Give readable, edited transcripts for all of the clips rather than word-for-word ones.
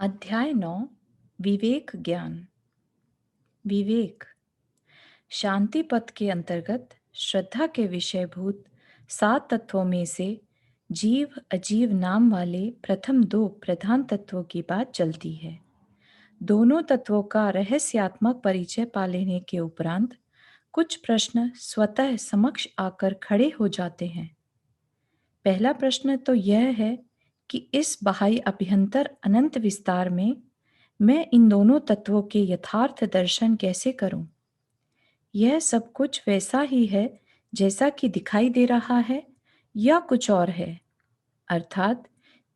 अध्याय 9 विवेक ज्ञान। विवेक शांति पथ के अंतर्गत श्रद्धा के विषयभूत 7 तत्वों में से जीव अजीव नाम वाले प्रथम 2 प्रधान तत्वों की बात चलती है। दोनों तत्वों का रहस्यात्मक परिचय पा लेने के उपरांत कुछ प्रश्न स्वतः समक्ष आकर खड़े हो जाते हैं। पहला प्रश्न तो यह है कि इस बाह्य अभ्यंतर अनंत विस्तार में मैं इन दोनों तत्वों के यथार्थ दर्शन कैसे करूं? यह सब कुछ वैसा ही है जैसा कि दिखाई दे रहा है या कुछ और है? अर्थात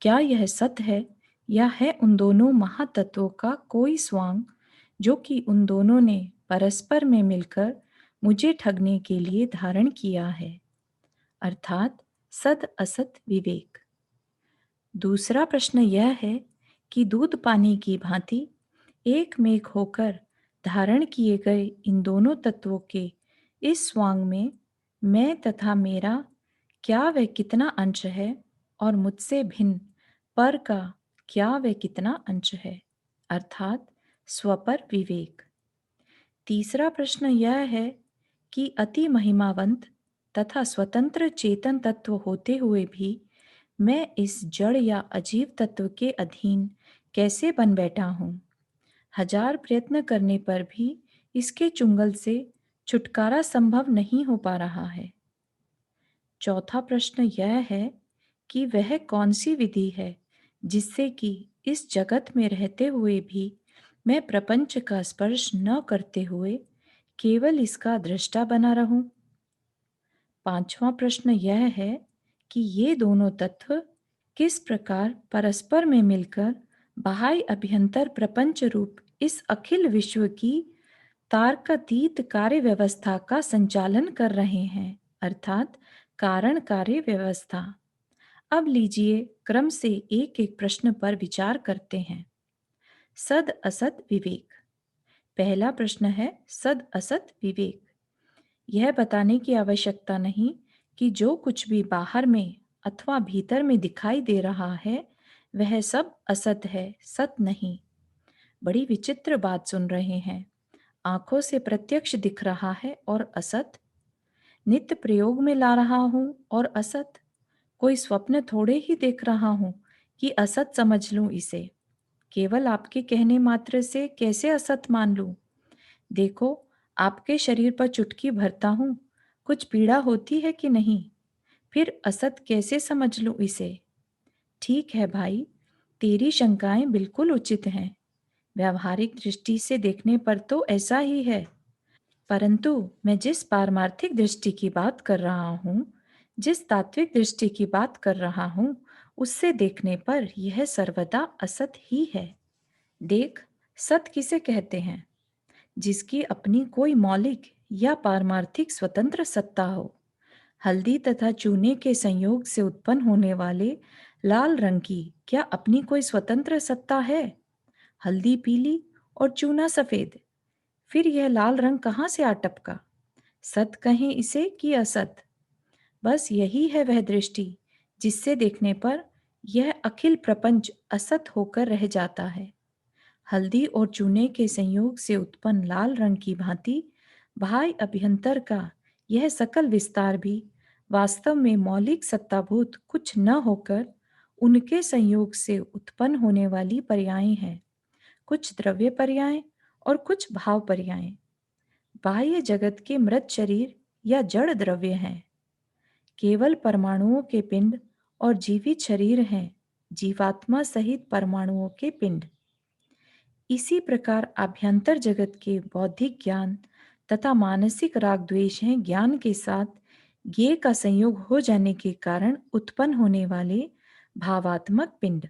क्या यह सत्य है या है उन दोनों महातत्वों का कोई स्वांग जो कि उन दोनों ने परस्पर में मिलकर मुझे ठगने के लिए धारण किया है? अर्थात सद असत विवेक। दूसरा प्रश्न यह है कि दूध पानी की भांति एक मेघ होकर धारण किए गए इन दोनों तत्वों के इस स्वांग में मैं तथा मेरा क्या वह कितना अंश है और मुझसे भिन्न पर का क्या वह कितना अंश है? अर्थात स्वपर विवेक। तीसरा प्रश्न यह है कि अति महिमावंत तथा स्वतंत्र चेतन तत्व होते हुए भी मैं इस जड़ या अजीव तत्व के अधीन कैसे बन बैठा हूँ? हजार प्रयत्न करने पर भी इसके चुंगल से छुटकारा संभव नहीं हो पा रहा है। चौथा प्रश्न यह है कि वह कौन सी विधि है जिससे कि इस जगत में रहते हुए भी मैं प्रपंच का स्पर्श न करते हुए केवल इसका दृष्टा बना रहूं? पांचवा प्रश्न यह है कि ये दोनों तत्व किस प्रकार परस्पर में मिलकर बाह्य अभ्यंतर प्रपंच रूप इस अखिल विश्व की तार्कातीत कार्य व्यवस्था का संचालन कर रहे हैं, अर्थात कारण कार्य व्यवस्था। अब लीजिए क्रम से एक एक प्रश्न पर विचार करते हैं। सद असत विवेक। पहला प्रश्न है सद असत विवेक। यह बताने की आवश्यकता नहीं कि जो कुछ भी बाहर में अथवा भीतर में दिखाई दे रहा है वह सब असत है, सत नहीं। बड़ी विचित्र बात सुन रहे हैं। आंखों से प्रत्यक्ष दिख रहा है और असत, नित्य प्रयोग में ला रहा हूं और असत, कोई स्वप्न थोड़े ही देख रहा हूं कि असत समझ लूं इसे। केवल आपके कहने मात्र से कैसे असत मान लूं? देखो, आपके शरीर पर चुटकी भरता हूं, कुछ पीड़ा होती है कि नहीं? फिर असत कैसे समझ लूं इसे? ठीक है भाई, तेरी शंकाएं बिल्कुल उचित हैं। व्यावहारिक दृष्टि से देखने पर तो ऐसा ही है, परंतु मैं जिस पारमार्थिक दृष्टि की बात कर रहा हूँ, जिस तात्विक दृष्टि की बात कर रहा हूँ, उससे देखने पर यह सर्वदा असत ही है। देख, सत किसे कहते हैं? जिसकी अपनी कोई मौलिक या पारमार्थिक स्वतंत्र सत्ता हो। हल्दी तथा चूने के संयोग से उत्पन्न होने वाले लाल रंग की क्या अपनी कोई स्वतंत्र सत्ता है? हल्दी पीली और चूना सफेद, फिर यह लाल रंग कहाँ से आ टपका? सत कहें इसे कि असत? बस यही है वह दृष्टि जिससे देखने पर यह अखिल प्रपंच असत होकर रह जाता है। हल्दी और चूने के संयोग से उत्पन्न लाल रंग की भांति बाह्य अभ्यंतर का यह सकल विस्तार भी वास्तव में मौलिक सत्ताभूत कुछ न होकर उनके संयोग से उत्पन्न होने वाली पर्यायें हैं, कुछ द्रव्य पर्याय और कुछ भाव पर्याय। बाह्य जगत के मृत शरीर या जड़ द्रव्य हैं, केवल परमाणुओं के पिंड और जीवित शरीर हैं, जीवात्मा सहित परमाणुओं के पिंड। इसी प्रकार आभ्यंतर जगत के बौद्धिक ज्ञान तथा मानसिक राग द्वेष हैं ज्ञान के साथ ज्ञेय का संयोग हो जाने के कारण उत्पन्न होने वाले भावात्मक पिंड।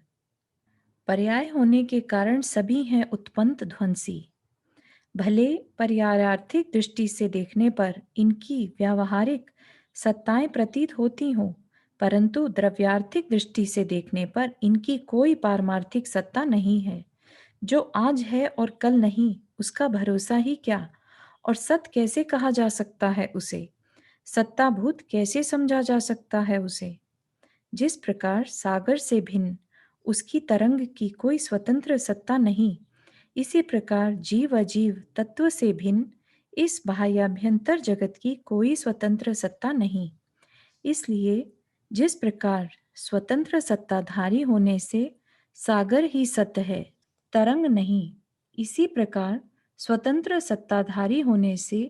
पर्याय होने के कारण सभी हैं उत्पन्न ध्वंसी। भले पर्यायार्थिक दृष्टि से देखने पर इनकी व्यावहारिक सत्ताएं प्रतीत होती हों, परंतु द्रव्यार्थिक दृष्टि से देखने पर इनकी कोई पारमार्थिक सत्ता नहीं है। जो आज है और कल नहीं, उसका भरोसा ही क्या? और सत कैसे कहा जा सकता है उसे? सत्ताभूत कैसे समझा जा सकता है उसे? जिस प्रकार सागर से भिन्न उसकी तरंग की कोई स्वतंत्र सत्ता नहीं। इसी प्रकार जीव अजीव तत्व से भिन्न इस बाह्याभ्यंतर जगत की कोई स्वतंत्र सत्ता नहीं। इसलिए जिस प्रकार स्वतंत्र सत्ताधारी होने से सागर ही सत्य है, तरंग नहीं, इसी प्रकार स्वतंत्र सत्ताधारी होने से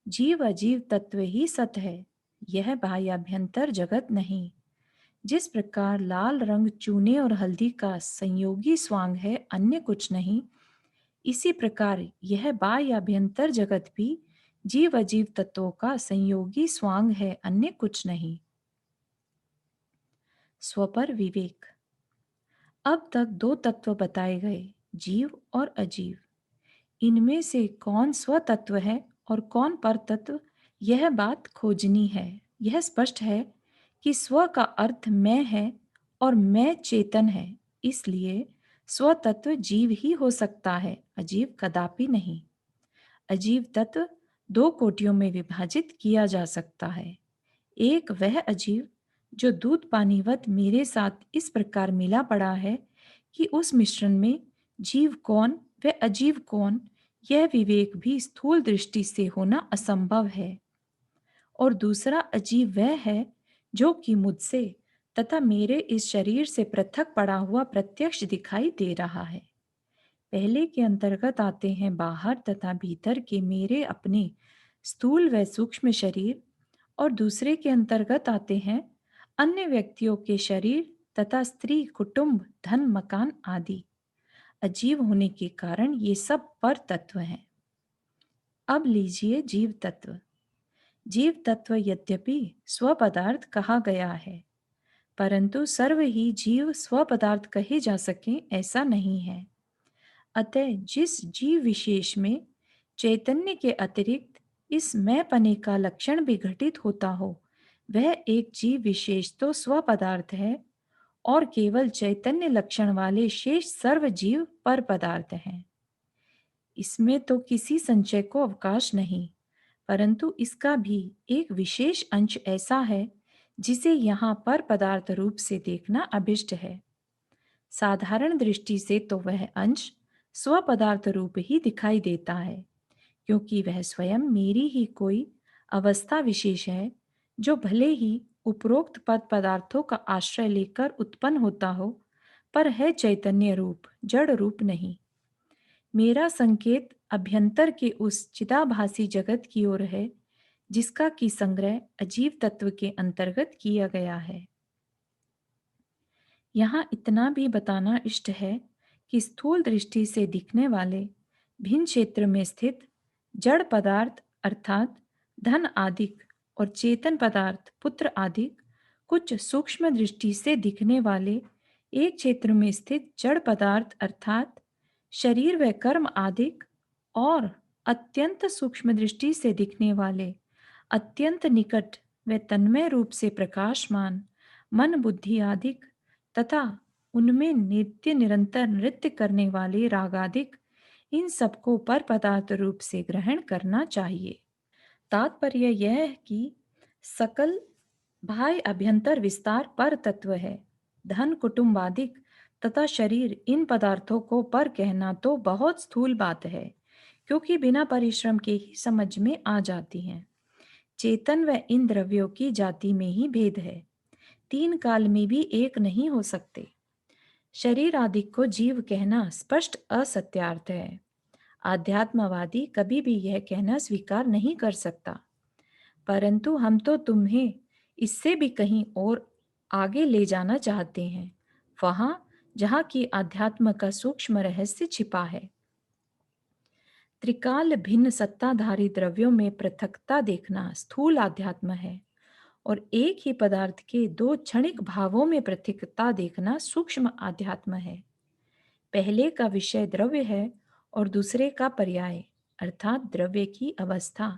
जीव अजीव तत्व ही सत्य है, यह बाह्याभ्यंतर जगत नहीं। जिस प्रकार लाल रंग चूने और हल्दी का संयोगी स्वांग है, अन्य कुछ नहीं, इसी प्रकार यह बाह्य अभ्यंतर जगत भी जीव अजीव तत्वों का संयोगी स्वांग है, अन्य कुछ नहीं। स्वपर विवेक। अब तक दो तत्व बताए गए, जीव और अजीव। इनमें से कौन स्वतत्व है और कौन परतत्व, यह बात खोजनी है। यह स्पष्ट है कि स्व का अर्थ मैं है और मैं चेतन है, इसलिए स्वतत्व जीव ही हो सकता है, अजीव कदापि नहीं। अजीव तत्व दो कोटियों में विभाजित किया जा सकता है। एक वह अजीव जो दूध पानीवत मेरे साथ इस प्रकार मिला पड़ा है कि उस मिश्रण में जीव कौन व अजीव कौन, यह विवेक भी स्थूल दृष्टि से होना असंभव है। और दूसरा अजीव वह है जो कि मुझसे तथा मेरे इस शरीर से पृथक पड़ा हुआ प्रत्यक्ष दिखाई दे रहा है। पहले के अंतर्गत आते हैं बाहर तथा भीतर के मेरे अपने स्थूल व सूक्ष्म शरीर, और दूसरे के अंतर्गत आते हैं अन्य व्यक्तियों के शरीर तथा स्त्री कुटुंब धन मकान आदि। अजीव होने के कारण ये सब पर तत्व हैं। अब लीजिए जीव तत्व। जीव तत्व यद्यपि स्वपदार्थ कहा गया है, परंतु सर्व ही जीव स्वपदार्थ कहे जा सके ऐसा नहीं है। अतः जिस जीव विशेष में चैतन्य के अतिरिक्त इस मैंपने का लक्षण भी घटित होता हो, वह एक जीव विशेष तो स्वपदार्थ है, और केवल चैतन्य लक्षण वाले शेष सर्व जीव पर पदार्थ हैं। इसमें तो किसी संशय को अवकाश नहीं, परंतु इसका भी एक विशेष अंश ऐसा है जिसे यहाँ पर पदार्थ रूप से देखना अभिष्ट है। साधारण दृष्टि से तो वह अंश स्वपदार्थ रूप ही दिखाई देता है, क्योंकि वह स्वयं मेरी ही कोई अवस्था विशेष है, जो भले ही उपरोक्त पद पदार्थों का आश्रय लेकर उत्पन्न होता हो, पर है चैतन्य रूप, जड़ रूप नहीं। मेरा संकेत अभ्यंतर के उस चिदाभासी जगत की ओर है, जिसका कि संग्रह अजीव तत्व के अंतर्गत किया गया है। यहाँ इतना भी बताना इष्ट है कि स्थूल दृष्टि से दिखने वाले भिन्न क्षेत्र में स्थित जड़ पदार्थ अर्थात धन आदिक और चेतन पदार्थ पुत्र आदिक, कुछ सूक्ष्म दृष्टि से दिखने वाले एक क्षेत्र में स्थित जड़ पदार्थ अर्थात शरीर व कर्म आदिक, और अत्यंत सूक्ष्म दृष्टि से दिखने वाले अत्यंत निकट व तन्मय रूप से प्रकाशमान मन बुद्धि आदिक, तथा उनमें नित्य निरंतर नृत्य करने वाले रागादिक, इन सबको पर पदार्थ रूप से ग्रहण करना चाहिए। तात्पर्य यह है कि सकल बाह्य अभ्यंतर विस्तार पर तत्व है। धन कुटुंबादिक तथा शरीर इन पदार्थों को पर कहना तो बहुत स्थूल बात है, क्योंकि बिना परिश्रम के ही समझ में आ जाती हैं। चेतन व इन द्रव्यों की जाति में ही भेद है, तीन काल में भी एक नहीं हो सकते। शरीर आदि को जीव कहना स्पष्ट असत्यार्थ है। आध्यात्मवादी कभी भी यह कहना स्वीकार नहीं कर सकता, परंतु हम तो तुम्हें इससे भी कहीं और आगे ले जाना चाहते हैं, वहां जहां की आध्यात्म का सूक्ष्म रहस्य छिपा है। त्रिकाल भिन्न सत्ताधारी द्रव्यों में पृथकता देखना स्थूल आध्यात्म है, और एक ही पदार्थ के दो क्षणिक भावों में पृथकता देखना सूक्ष्म आध्यात्म है। पहले का विषय द्रव्य है और दूसरे का पर्याय अर्थात द्रव्य की अवस्था।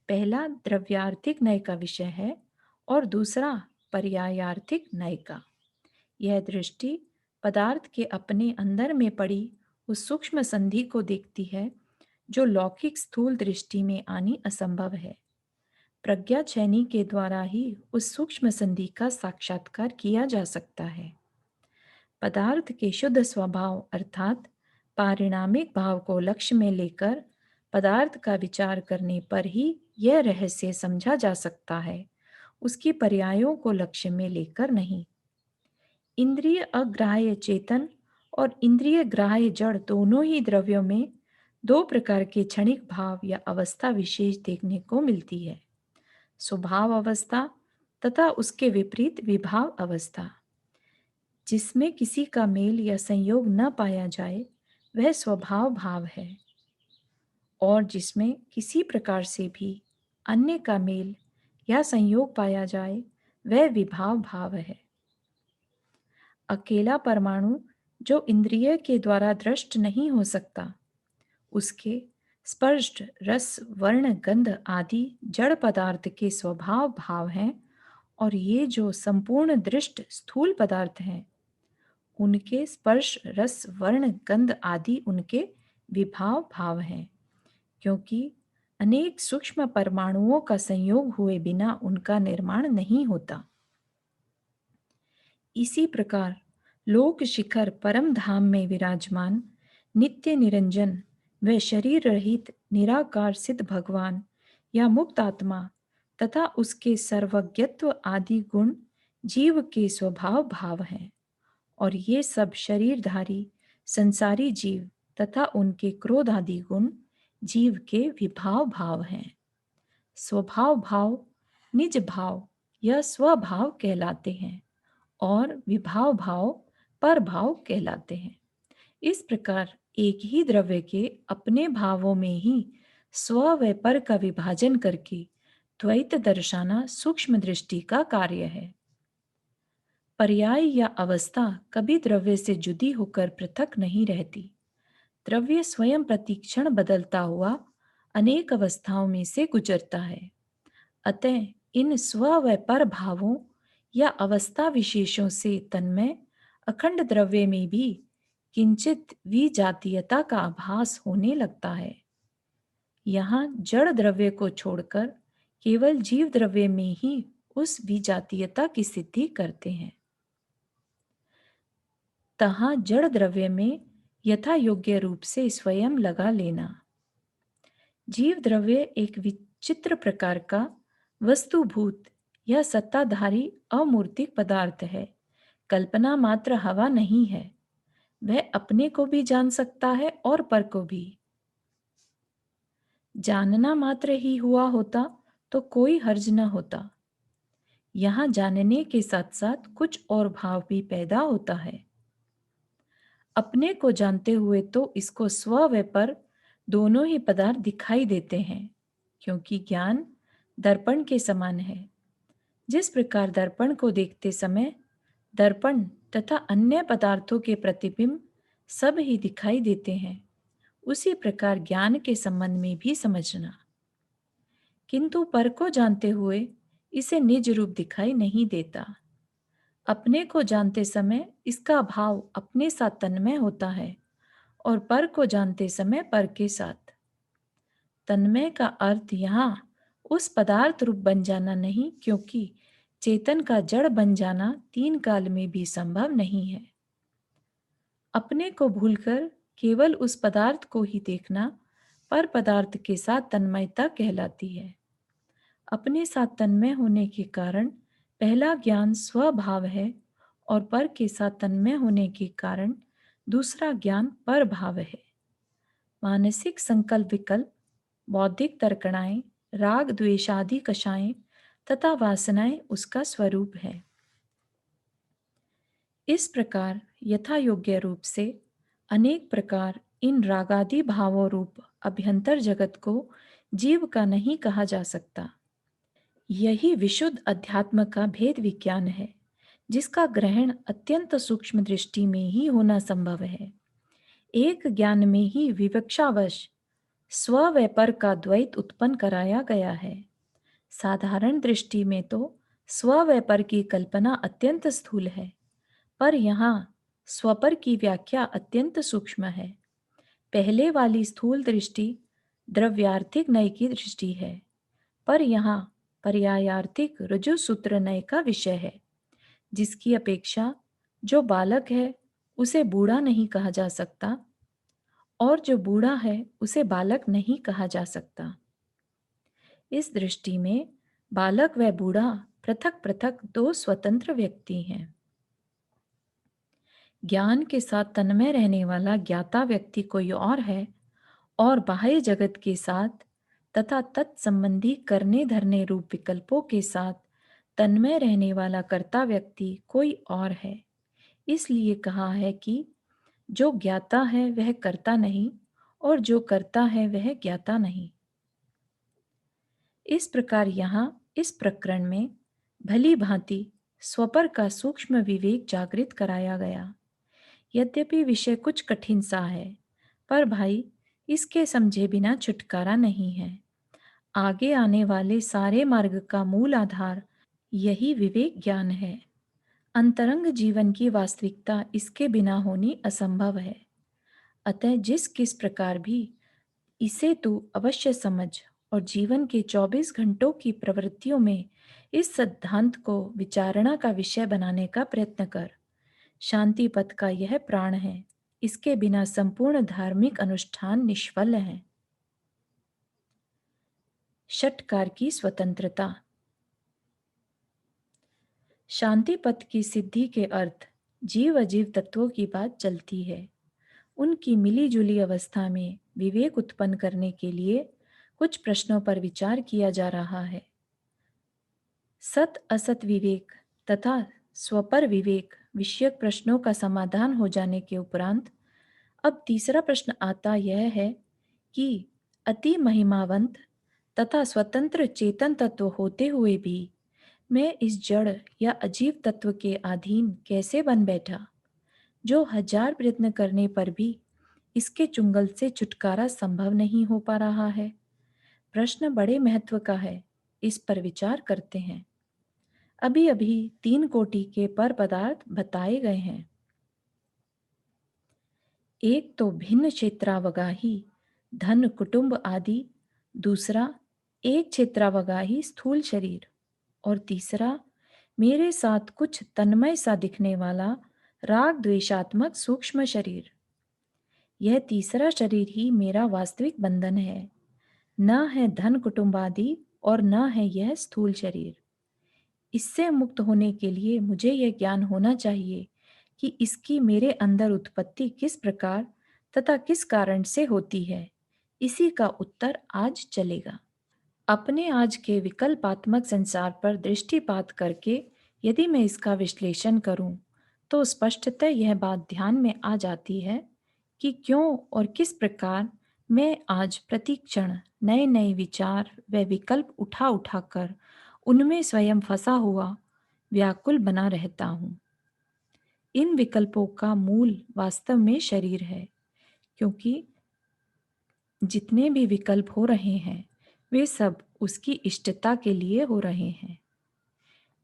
पहला द्रव्यार्थिक नय का विषय है और दूसरा पर्यायार्थिक नय का। यह दृष्टि पदार्थ के अपने अंदर में पड़ी उस सूक्ष्म संधि को देखती है, जो लौकिक स्थूल दृष्टि में आनी असंभव है। प्रज्ञा छैनी के द्वारा ही उस सूक्ष्म संधि का साक्षात्कार किया जा सकता है। पदार्थ के शुद्ध स्वभाव अर्थात पारिणामिक भाव को लक्ष्य में लेकर पदार्थ का विचार करने पर ही यह रहस्य समझा जा सकता है, उसकी पर्यायों को लक्ष्य में लेकर नहीं। इंद्रिय अग्राह्य चेतन और इंद्रिय ग्राह्य जड़ दोनों ही द्रव्यों में दो प्रकार के क्षणिक भाव या अवस्था विशेष देखने को मिलती है, स्वभाव अवस्था तथा उसके विपरीत विभाव अवस्था। जिसमें किसी का मेल या संयोग न पाया जाए वह स्वभाव भाव है, और जिसमें किसी प्रकार से भी अन्य का मेल या संयोग पाया जाए वह विभाव भाव है। अकेला परमाणु जो इंद्रिय के द्वारा दृष्ट नहीं हो सकता, उसके स्पर्श रस वर्ण गंध आदि जड़ पदार्थ के स्वभाव भाव हैं, और ये जो संपूर्ण दृष्ट स्थूल पदार्थ हैं उनके स्पर्श रस वर्ण गंध आदि उनके विभाव भाव हैं, क्योंकि अनेक सूक्ष्म परमाणुओं का संयोग हुए बिना उनका निर्माण नहीं होता। इसी प्रकार लोक शिखर परम धाम में विराजमान नित्य निरंजन व शरीर रहित निराकार सिद्ध भगवान या मुक्त आत्मा तथा उसके सर्वज्ञत्व आदि गुण जीव के स्वभाव भाव हैं, और ये सब शरीरधारी संसारी जीव तथा उनके क्रोध आदि गुण जीव के विभाव भाव हैं। स्वभाव भाव निज भाव या स्वभाव कहलाते हैं, और विभाव भाव पर भाव कहलाते हैं। इस प्रकार एक ही द्रव्य के अपने भावों में ही स्व व पर का विभाजन करके द्वैत दर्शाना सूक्ष्म दृष्टि का कार्य है। पर्याय या अवस्था कभी द्रव्य से जुदी होकर पृथक नहीं रहती। द्रव्य स्वयं प्रतिक्षण बदलता हुआ अनेक अवस्थाओं में से गुजरता है। अतः इन स्व व पर भावों या अवस्था विशेषों से तन्मय अखंड द्रव्य में भी किंचित विजातीयता का आभास होने लगता है। यहाँ जड़ द्रव्य को छोड़कर केवल जीव द्रव्य में ही उस विजातीयता की सिद्धि करते हैं। तहाँ जड़ द्रव्य में यथा योग्य रूप से स्वयं लगा लेना। जीव द्रव्य एक विचित्र प्रकार का वस्तुभूत या सत्ताधारी अमूर्तिक पदार्थ है, कल्पना मात्र हवा नहीं है। वह अपने को भी जान सकता है और पर को भी। जानना मात्र ही हुआ होता तो कोई हर्ज न होता। यहाँ जानने के साथ साथ कुछ और भाव भी पैदा होता है। अपने को जानते हुए तो इसको स्व व पर दोनों ही पदार्थ दिखाई देते हैं, क्योंकि ज्ञान दर्पण के समान है। जिस प्रकार दर्पण को देखते समय दर्पण तथा अन्य पदार्थों के प्रतिबिंब सब ही दिखाई देते हैं, उसी प्रकार ज्ञान के संबंध में भी समझना। किंतु पर को जानते हुए इसे निज रूप दिखाई नहीं देता। अपने को जानते समय इसका भाव अपने साथ तन्मय होता है, और पर को जानते समय पर के साथ। तन्मय का अर्थ यहाँ उस पदार्थ रूप बन जाना नहीं, क्योंकि चेतन का जड़ बन जाना तीन काल में भी संभव नहीं है। अपने को भूलकर केवल उस पदार्थ को ही देखना पर पदार्थ के साथ तन्मयता कहलाती है। अपने साथ तन्मय होने के कारण पहला ज्ञान स्वभाव है, और पर के साथ तन्मय होने के कारण दूसरा ज्ञान पर भाव है। मानसिक संकल्प विकल्प, बौद्धिक तर्कणाएं, राग द्वेषादि कषाएं तथा वासनाएं उसका स्वरूप है। इस प्रकार यथा योग्य रूप से अनेक प्रकार इन रागादि भावों रूप अभ्यंतर जगत को जीव का नहीं कहा जा सकता। यही विशुद्ध अध्यात्म का भेद विज्ञान है, जिसका ग्रहण अत्यंत सूक्ष्म दृष्टि में ही होना संभव है। एक ज्ञान में ही विवक्षावश स्व व पर का द्वैत उत्पन्न कराया गया है। साधारण दृष्टि में तो स्व व पर की कल्पना अत्यंत स्थूल है, पर यहाँ स्वपर की व्याख्या अत्यंत सूक्ष्म है। पहले वाली स्थूल दृष्टि द्रव्यार्थिक नय की दृष्टि है, पर यहाँ पर्यायार्थिक ऋजु सूत्र नय का विषय है, जिसकी अपेक्षा जो बालक है उसे बूढ़ा नहीं कहा जा सकता और जो बूढ़ा है उसे बालक नहीं कहा जा सकता। इस दृष्टि में बालक व बूढ़ा पृथक पृथक दो स्वतंत्र व्यक्ति हैं। ज्ञान के साथ तन्मय रहने वाला ज्ञाता व्यक्ति कोई और है और बाह्य जगत के साथ तथा तत्संबंधी करने धरने रूप विकल्पों के साथ तन्मय रहने वाला कर्ता व्यक्ति कोई और है। इसलिए कहा है कि जो ज्ञाता है वह कर्ता नहीं और जो कर्ता है वह ज्ञाता नहीं। इस प्रकार यहाँ इस प्रकरण में भली भांति स्वपर का सूक्ष्म विवेक जागृत कराया गया। यद्यपि विषय कुछ कठिन सा है, पर भाई इसके समझे बिना छुटकारा नहीं है। आगे आने वाले सारे मार्ग का मूल आधार यही विवेक ज्ञान है। अंतरंग जीवन की वास्तविकता इसके बिना होनी असंभव है। अतः जिस किस प्रकार भी इसे तू अवश्य समझ और जीवन के 24 घंटों की प्रवृत्तियों में इस सिद्धांत को विचारणा का विषय बनाने का प्रयत्न कर। शांति पथ का यह प्राण है, इसके बिना संपूर्ण धार्मिक अनुष्ठान निष्फल है। षटकार की स्वतंत्रता। शांति पथ की सिद्धि के अर्थ जीव अजीव तत्वों की बात चलती है। उनकी मिली जुली अवस्था में विवेक उत्पन्न करने के लिए कुछ प्रश्नों पर विचार किया जा रहा है। सत असत विवेक तथा स्वपर विवेक विषयक प्रश्नों का समाधान हो जाने के उपरांत अब तीसरा प्रश्न आता यह है कि अति महिमावंत तथा स्वतंत्र चेतन तत्व होते हुए भी मैं इस जड़ या अजीव तत्व के अधीन कैसे बन बैठा, जो हजार प्रयत्न करने पर भी इसके चुंगल से छुटकारा संभव नहीं हो पा रहा है। प्रश्न बड़े महत्व का है, इस पर विचार करते हैं। अभी अभी 3 कोटि के पर पदार्थ बताए गए हैं। एक तो भिन्न क्षेत्रावगाही धन कुटुंब आदि, दूसरा एक क्षेत्रावगाही स्थूल शरीर और तीसरा मेरे साथ कुछ तन्मय सा दिखने वाला राग द्वेषात्मक सूक्ष्म शरीर। यह तीसरा शरीर ही मेरा वास्तविक बंधन है, न है धन कुटुंब आदि और न है यह स्थूल शरीर। इससे मुक्त होने के लिए मुझे यह ज्ञान होना चाहिए कि इसकी मेरे अंदर उत्पत्ति किस प्रकार तथा किस कारण से होती है। इसी का उत्तर आज चलेगा। अपने आज के विकल्पात्मक संसार पर दृष्टिपात करके यदि मैं इसका विश्लेषण करूं, तो स्पष्टतः यह बात ध्यान में आ जाती है कि क्यों और किस प्रकार मैं आज प्रतिक्षण नए नए विचार व विकल्प उठा उठा कर उनमें स्वयं फंसा हुआ व्याकुल बना रहता हूँ। इन विकल्पों का मूल वास्तव में शरीर है, क्योंकि जितने भी विकल्प हो रहे हैं वे सब उसकी इष्टता के लिए हो रहे हैं।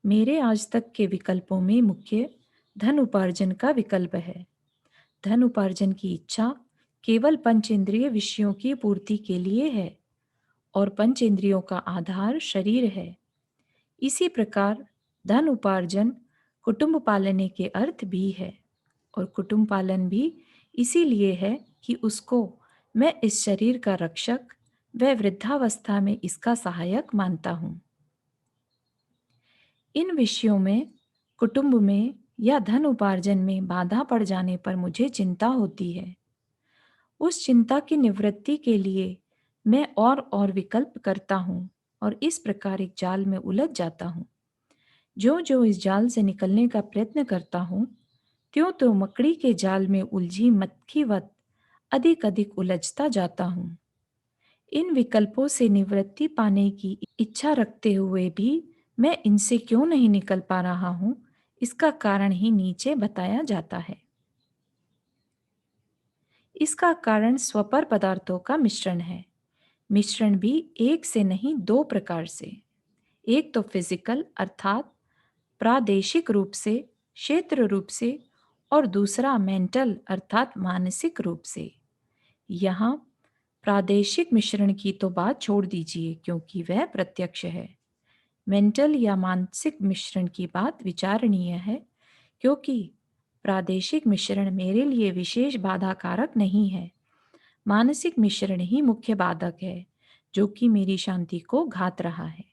मेरे आज तक के विकल्पों में मुख्य धन उपार्जन का विकल्प है। धन उपार्जन की इच्छा केवल पंचेंद्रिय विषयों की पूर्ति के लिए है और पंचेंद्रियों का आधार शरीर है। इसी प्रकार धन उपार्जन कुटुंब पालने के अर्थ भी है और कुटुंब पालन भी इसीलिए है कि उसको मैं इस शरीर का रक्षक व वृद्धावस्था में इसका सहायक मानता हूँ। इन विषयों में, कुटुंब में या धन उपार्जन में बाधा पड़ जाने पर मुझे चिंता होती है। उस चिंता की निवृत्ति के लिए मैं और विकल्प करता हूँ और इस प्रकार एक जाल में उलझ जाता हूँ। जो जो इस जाल से निकलने का प्रयत्न करता हूँ, त्यों तो मकड़ी के जाल में उलझी मक्खीवत अधिक अधिक उलझता जाता हूँ। इन विकल्पों से निवृत्ति पाने की इच्छा रखते हुए भी मैं इनसे क्यों नहीं निकल पा रहा हूँ, इसका कारण ही नीचे बताया जाता है। इसका कारण स्वपर पदार्थों का मिश्रण है। मिश्रण भी एक से नहीं, दो प्रकार से। एक तो फिजिकल अर्थात प्रादेशिक रूप से, क्षेत्र रूप से, और दूसरा मेंटल अर्थात मानसिक रूप से। यहाँ प्रादेशिक मिश्रण की तो बात छोड़ दीजिए, क्योंकि वह प्रत्यक्ष है। मेंटल या मानसिक मिश्रण की बात विचारणीय है, क्योंकि प्रादेशिक मिश्रण मेरे लिए विशेष बाधा कारक नहीं है। मानसिक मिश्रण ही मुख्य बाधक है, जो कि मेरी शांति को घात रहा है।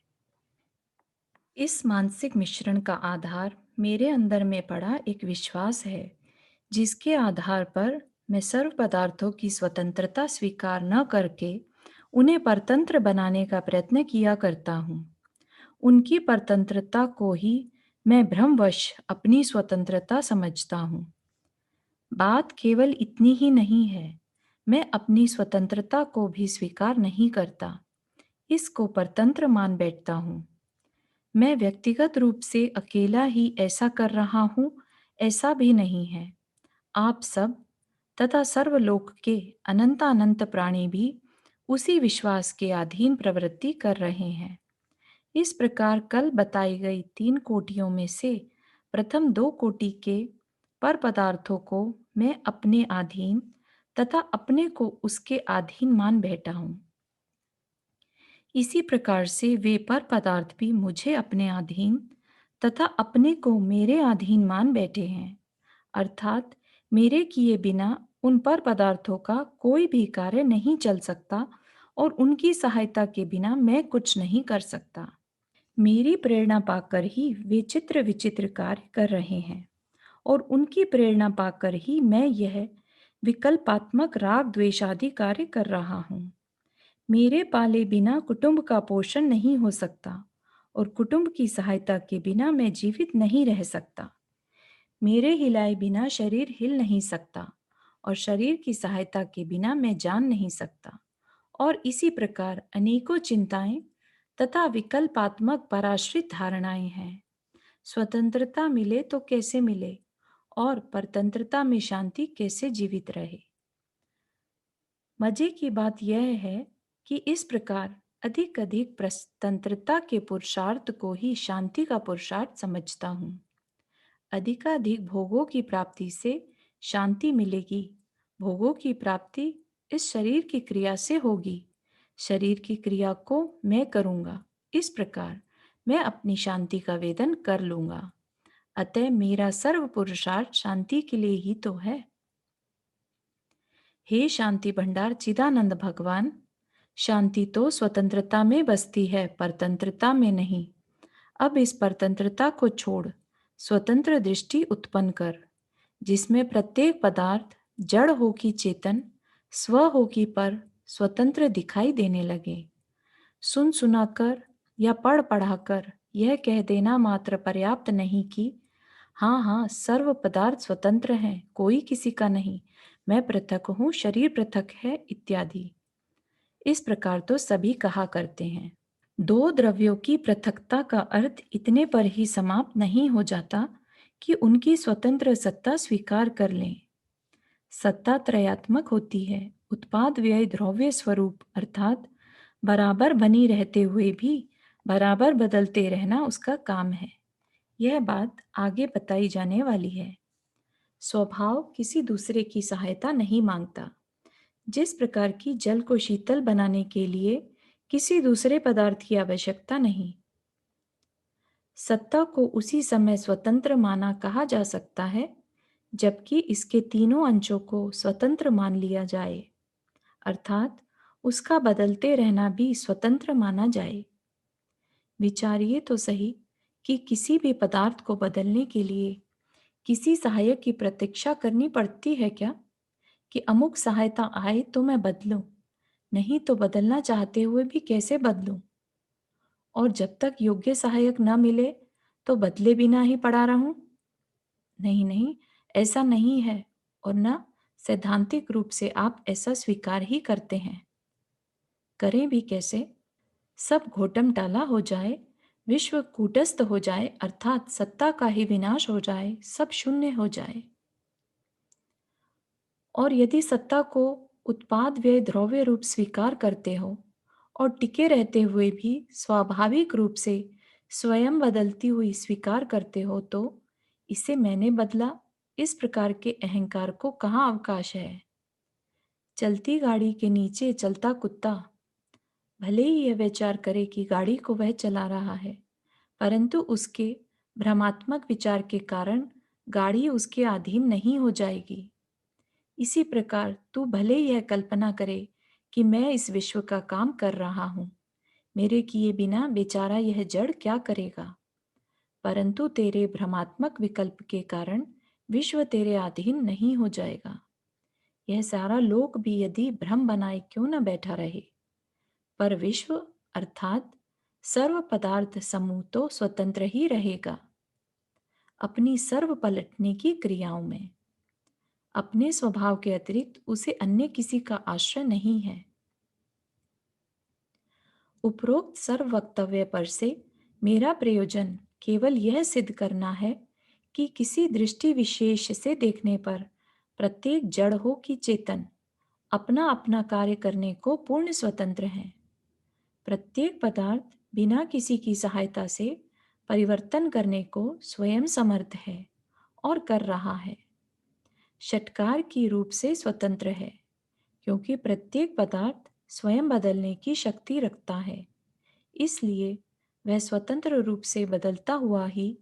इस मानसिक मिश्रण का आधार मेरे अंदर में पड़ा एक विश्वास है, जिसके आधार पर मैं सर्व पदार्थों की स्वतंत्रता स्वीकार न करके उन्हें परतंत्र बनाने का प्रयत्न किया करता हूँ। उनकी परतंत्रता को ही मैं भ्रमवश अपनी स्वतंत्रता समझता हूँ। बात केवल इतनी ही नहीं है, मैं अपनी स्वतंत्रता को भी स्वीकार नहीं करता, इसको परतंत्र मान बैठता हूँ। मैं व्यक्तिगत रूप से अकेला ही ऐसा कर रहा हूँ, ऐसा भी नहीं है। आप सब तथा सर्वलोक के अनंत प्राणी भी उसी विश्वास के अधीन प्रवृत्ति कर रहे हैं। इस प्रकार कल बताई गई 3 कोटियों में से प्रथम 2 कोटि के पर पदार्थों को मैं अपने अधीन तथा अपने को उसके अधीन मान बैठा हूँ। इसी प्रकार से वे पर पदार्थ भी मुझे अपने अधीन तथा अपने को मेरे अधीन मान बैठे हैं। अर्थात मेरे किए बिना उन पर पदार्थों का कोई भी कार्य नहीं चल सकता और उनकी सहायता के बिना मैं कुछ नहीं कर सकता। मेरी प्रेरणा पाकर ही वे चित्र विचित्र कार्य कर रहे हैं और उनकी प्रेरणा पाकर ही मैं यह विकल्पात्मक राग द्वेष आदि कार्य कर रहा हूँ। मेरे पाले बिना कुटुंब का पोषण नहीं हो सकता और कुटुंब की सहायता के बिना मैं जीवित नहीं रह सकता। मेरे हिलाए बिना शरीर हिल नहीं सकता और शरीर की सहायता के बिना मैं जान नहीं सकता। और इसी प्रकार अनेकों चिंताएं तथा विकल्पात्मक पराश्रित धारणाएं हैं। स्वतंत्रता मिले तो कैसे मिले और परतंत्रता में शांति कैसे जीवित रहे। मजे की बात यह है कि इस प्रकार अधिक अधिक स्वतंत्रता के पुरुषार्थ को ही शांति का पुरुषार्थ समझता हूँ। अधिकाधिक भोगों की प्राप्ति से शांति मिलेगी। भोगों की प्राप्ति इस शरीर की क्रिया से होगी। शरीर की क्रिया को मैं करूँगा। इस प्रकार मैं अपनी शांति का वेदन कर लूँगा। अतः मेरा सर्व पुरुषार्थ शांति के लिए ही तो है। हे शांति भंडार चिदानंद भगवान, शांति तो स्वतंत्रता में बसती है, परतंत्रता में नहीं। अब इस परतंत्रता को छोड़ स्वतंत्र दृष्टि उत्पन्न कर, जिसमें प्रत्येक पदार्थ जड़ हो कि चेतन, स्व हो कि पर, स्वतंत्र दिखाई देने लगे। सुन सुनाकर या पढ़ पढ़ाकर यह कह देना मात्र पर्याप्त नहीं कि हाँ हाँ सर्व पदार्थ स्वतंत्र हैं, कोई किसी का नहीं, मैं पृथक हूँ, शरीर पृथक है इत्यादि। इस प्रकार तो सभी कहा करते हैं। दो द्रव्यों की पृथकता का अर्थ इतने पर ही समाप्त नहीं हो जाता कि उनकी स्वतंत्र सत्ता स्वीकार कर लें। सत्ता त्रयात्मक होती है। उत्पाद व्यय द्रव्य स्वरूप अर्थात बराबर बनी रहते हुए भी बराबर बदलते रहना उसका काम है। यह बात आगे बताई जाने वाली है। स्वभाव किसी दूसरे की सहायता नहीं मांगता। जिस प्रकार की जल को शीतल बनाने के लिए किसी दूसरे पदार्थ की आवश्यकता नहीं। सत्ता को उसी समय स्वतंत्र माना कहा जा सकता है जबकि इसके तीनों अंशों को स्वतंत्र मान लिया जाए, अर्थात उसका बदलते रहना भी स्वतंत्र माना जाए। विचारिए तो सही कि किसी भी पदार्थ को बदलने के लिए किसी सहायक की प्रतीक्षा करनी पड़ती है क्या, कि अमुक सहायता आए तो मैं बदलूं, नहीं तो बदलना चाहते हुए भी कैसे बदलूं, और जब तक योग्य सहायक न मिले तो बदले बिना ही पड़ा रहूं। नहीं नहीं, ऐसा नहीं है और न सैद्धांतिक रूप से आप ऐसा स्वीकार ही करते हैं। करें भी कैसे? सब घोटम टाला हो जाए, विश्व कूटस्थ हो जाए, अर्थात सत्ता का ही विनाश हो जाए, सब शून्य हो जाए। और यदि सत्ता को उत्पाद व्यय द्रव्य रूप स्वीकार करते हो और टिके रहते हुए भी स्वाभाविक रूप से स्वयं बदलती हुई स्वीकार करते हो तो इसे मैंने बदला, इस प्रकार के अहंकार को कहाँ अवकाश है। चलती गाड़ी के नीचे चलता कुत्ता भले ही यह विचार करे कि गाड़ी को वह चला रहा है, परंतु उसके भ्रमात्मक विचार के कारण गाड़ी उसके अधीन नहीं हो जाएगी। इसी प्रकार तू भले यह कल्पना करे कि मैं इस विश्व का काम कर रहा हूँ, मेरे किए बिना बेचारा यह जड़ क्या करेगा। परंतु तेरे भ्रमात्मक विकल्प के कारण विश्व तेरे अधीन नहीं हो जाएगा। यह सारा लोक भी यदि भ्रम बनाए क्यों न बैठा रहे, पर विश्व अर्थात सर्व पदार्थ समूह तो स्वतंत्र ही रहेगा अपनी सर्व पलटने की क्रियाओं में। अपने स्वभाव के अतिरिक्त उसे अन्य किसी का आश्रय नहीं है। उपरोक्त सर्व वक्तव्य पर से मेरा प्रयोजन केवल यह सिद्ध करना है कि किसी दृष्टि विशेष से देखने पर प्रत्येक जड़ हो कि चेतन अपना अपना कार्य करने को पूर्ण स्वतंत्र है। प्रत्येक पदार्थ बिना किसी की सहायता से परिवर्तन करने को स्वयं समर्थ है और कर रहा है। षटकार की रूप से स्वतंत्र है, क्योंकि प्रत्येक पदार्थ स्वयं बदलने की शक्ति रखता है। इसलिए वह स्वतंत्र रूप से बदलता हुआ ही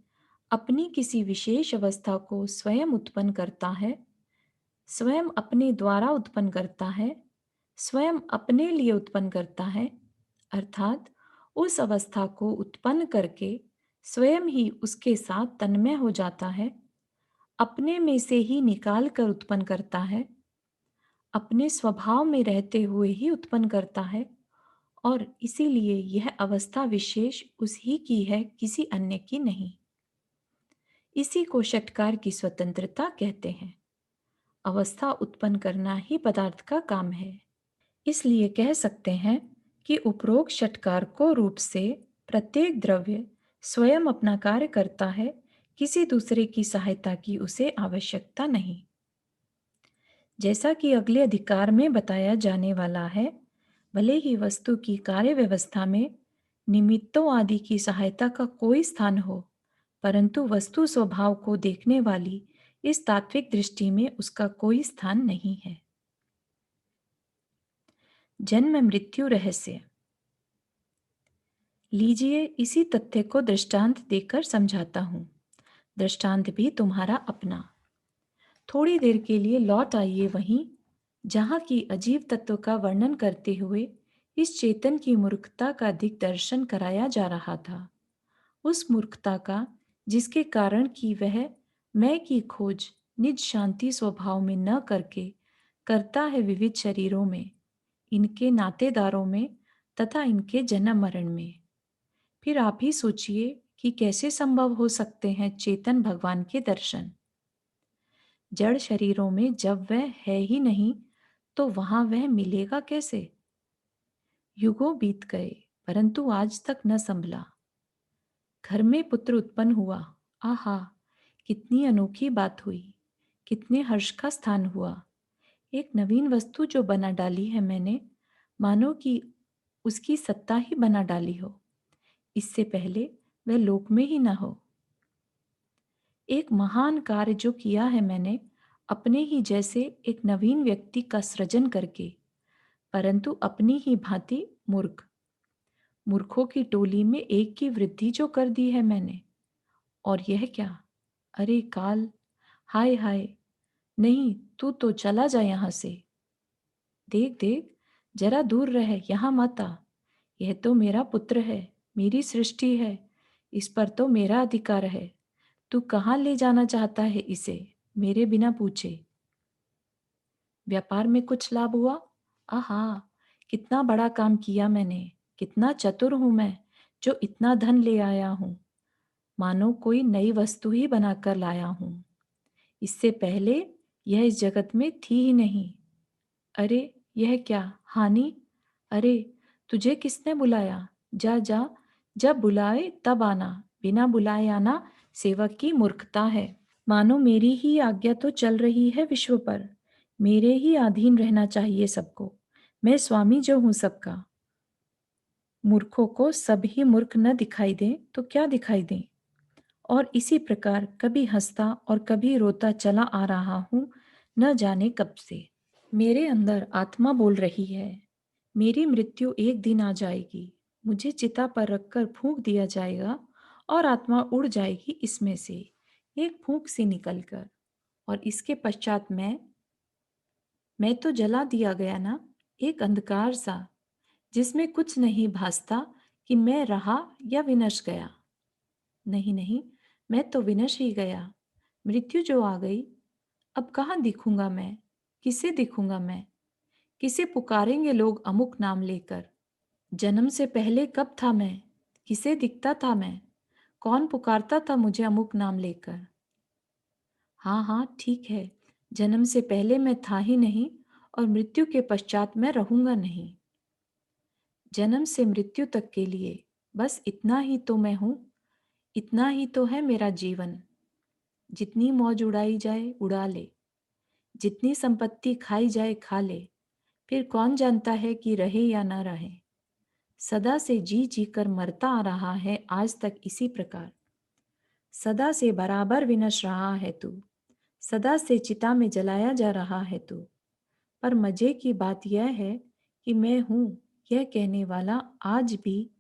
अपनी किसी विशेष अवस्था को स्वयं उत्पन्न करता है, स्वयं अपने द्वारा उत्पन्न करता है, स्वयं अपने लिए उत्पन्न करता है, अर्थात उस अवस्था को उत्पन्न करके स्वयं ही उसके साथ तन्मय हो जाता है, अपने में से ही निकाल कर उत्पन्न करता है, अपने स्वभाव में रहते हुए ही उत्पन्न करता है, और इसीलिए यह अवस्था विशेष उसी की है, किसी अन्य की नहीं। इसी को षटकार की स्वतंत्रता कहते हैं। अवस्था उत्पन्न करना ही पदार्थ का काम है। इसलिए कह सकते हैं कि उपरोक्त षटकार को रूप से प्रत्येक द्रव्य स्वयं अपना कार्य करता है, किसी दूसरे की सहायता की उसे आवश्यकता नहीं। जैसा कि अगले अधिकार में बताया जाने वाला है, भले ही वस्तु की कार्य व्यवस्था में निमित्तों आदि की सहायता का कोई स्थान हो, परंतु वस्तु स्वभाव को देखने वाली इस तात्विक दृष्टि में उसका कोई स्थान नहीं है। जन्म मृत्यु रहस्य। लीजिए इसी तथ्य को दृष्टांत देकर समझाता हूं। दृष्टांत भी तुम्हारा अपना। थोड़ी देर के लिए लौट आइए वहीं जहां की अजीब तत्व का वर्णन करते हुए इस चेतन की मूर्खता का दिग्दर्शन कराया जा रहा था। उस मूर्खता का जिसके कारण कि वह मैं की खोज निज शांति स्वभाव में न करके करता है विविध शरीरों में, इनके नातेदारों में तथा इनके जन्म मरण में। फिर आप ही सोचिए कि कैसे संभव हो सकते हैं चेतन भगवान के दर्शन। जड़ शरीरों में जब वह है ही नहीं तो वहां वह मिलेगा कैसे। युगों बीत गए परंतु आज तक न संभला। घर में पुत्र उत्पन्न हुआ, आहा कितनी अनोखी बात हुई, कितने हर्ष का स्थान हुआ। एक नवीन वस्तु जो बना डाली है मैंने, मानो कि उसकी सत्ता ही बना डाली हो, इससे पहले वह लोक में ही न हो। एक महान कार्य जो किया है मैंने अपने ही जैसे एक नवीन व्यक्ति का सृजन करके, परंतु अपनी ही भांति मूर्ख, मूर्खों की टोली में एक की वृद्धि जो कर दी है मैंने। और यह क्या, अरे काल, हाय हाय, नहीं तू तो चला जा यहां से। देख देख, जरा दूर रह, यहां मत आ। यह तो मेरा पुत्र है, मेरी सृष्टि है, इस पर तो मेरा अधिकार है। तू कहाँ ले जाना चाहता है इसे, मेरे बिना पूछे। व्यापार में कुछ लाभ हुआ, आहा कितना बड़ा काम किया मैंने, कितना चतुर हूं मैं जो इतना धन ले आया हूं, मानो कोई नई वस्तु ही बनाकर लाया हूं। इससे पहले यह इस जगत में थी ही नहीं। अरे यह क्या हानि, अरे तुझे किसने बुलाया, जा जा, जब बुलाए तब आना, बिना बुलाए आना सेवक की मूर्खता है। मानो मेरी ही आज्ञा तो चल रही है विश्व पर, मेरे ही अधीन रहना चाहिए सबको, मैं स्वामी जो हूं सबका। मूर्खों को सब ही मूर्ख न दिखाई दे तो क्या दिखाई दे। और इसी प्रकार कभी हंसता और कभी रोता चला आ रहा हूं, न जाने कब से। मेरे अंदर आत्मा बोल रही है, मेरी मृत्यु एक दिन आ जाएगी, मुझे चिता पर रखकर फूंक दिया जाएगा और आत्मा उड़ जाएगी इसमें से। एक फूंक सी निकलकर, और इसके पश्चात मैं तो जला दिया गया ना, एक अंधकार सा, जिसमें कुछ नहीं भासता कि मैं रहा या विनश गया। नहीं नहीं, मैं तो विनश ही गया। मृत्यु जो आ गई, अब कहाँ दिखूंगा मैं? किसे दिखूंगा मैं? किसे पुकारेंगे लोग अमुक नाम लेकर? जन्म से पहले कब था मैं? किसे दिखता था मैं? कौन पुकारता था मुझे अमुक नाम लेकर? हाँ हाँ ठीक है, जन्म से पहले मैं था ही नहीं, और मृत्यु के पश्चात मैं रहूंगा नहीं। जन्म से मृत्यु तक के लिए बस इतना ही तो मैं हूं, इतना ही तो है मेरा जीवन। जितनी मौज उड़ाई जाए उड़ा ले, जितनी संपत्ति खाई जाए खा ले, फिर कौन जानता है कि रहे या ना रहे। सदा से जी जी कर मरता आ रहा है आज तक इसी प्रकार। सदा से बराबर विनश रहा है तू, सदा से चिता में जलाया जा रहा है तू। पर मजे की बात यह है कि मैं हूं यह कहने वाला आज भी